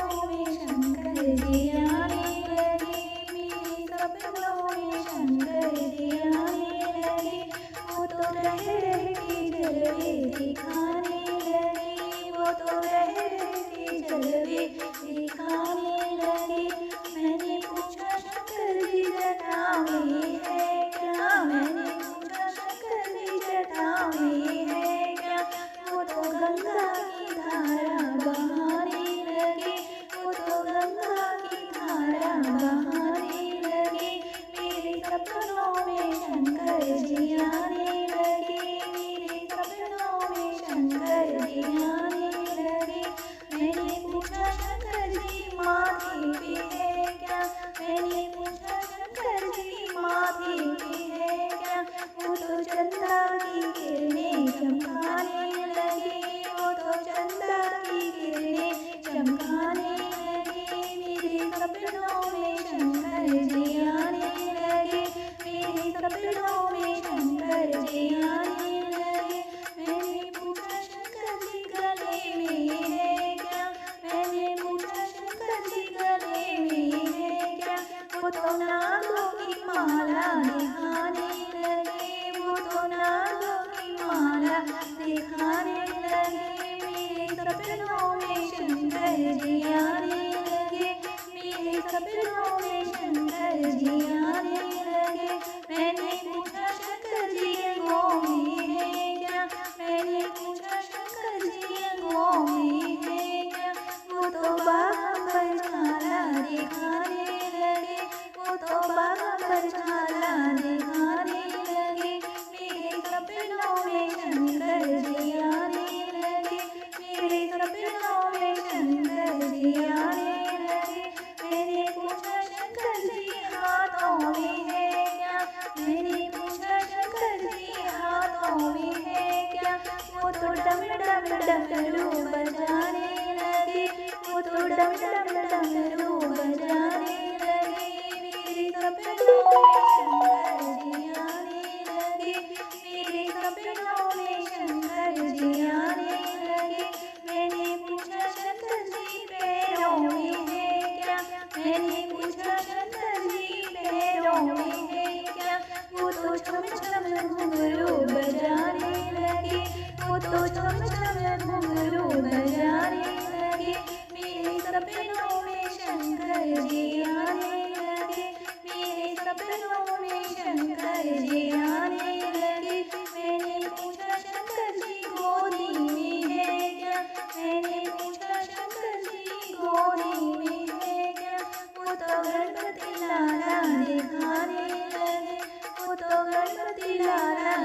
सपनों में शंकर जी आने लगे, मेरे सपनों में शंकर जी आने लगे। वो तो रह रह के जलवे दिखाने लगे, वो तो रह रह के जलवे दिखाने लगे। मैंने पूछा शंकर जी जटा में है क्या, मैंने पूछा शंकर जी जटा में है क्या। वो तो गंगा की धारा बहाने लगे, वो तो गंगा की धारा बहाने लगे। मेरे सपनों में शंकर जी आने लगे, मेरे सपनों में शंकर जी आने लगे। मैंने पूछा शंकर जी माथे पे है क्या, मैंने पूछा शंकर जी माथे पे है क्या। वो तो चंदा की किरणें चमकाने लगे, वो तो चंदा की किरणें चमकाने लगे। मेरे सपनों में शंकर जी आने लगे, मेरे सपनों में शंकर जी आने लगे। मैंने पूछा शंकर जी गले में है क्या, मैंने पूछा शंकर जी गले में है क्या। वो तो नागों की माला दिखाने लगे, वो तो नागों की माला दिखाने लगे। मेरे सपनों में शंकर जी आने लगे, मेरे सपनों में शंकर जी आने लगे। मैंने पूछा शंकर जी अंगों में है क्या, मैंने पूछा शंकर जी अंगों में है क्या। वो तो बागंबर झाला दिखाने लगे, वो तो बागंबर झाला दिखाने लगे। मेरे सपनों में शंकर जी आने लगे, मेरे सपनों में शंकर जी आने लगे। मैंने पूछा शंकर जी हाथों में है क्या, मैंने पूछा शंकर जी हाथों में है क्या। वो तो डम डम डमरू बजाने लगे, वो तो डम डम डमरू बजाने लगे। मेरे सपनों में शंकर जी आने लगे, मेरे सपनों में शंकर जी आने लगे। मैंने पूछा शंकर जी पैरों में है क्या, मैंने पूछा शंकर जी पैरों में है क्या। वो तो छम छम घुंघरू बजाने लगे, वो तो छम छम घुंघरू बजाने लगे। मेरे सपनों में शंकर जी आने लगे, मेरे सपनों में शंकर जी आने लगे। मैंने पूछा शंकर जी गोदी में है क्या, मैंने पूछा शंकर जी गोदी में है क्या। वो तो गणपति लाला दिखाने लगे, वो तो गणपति लाला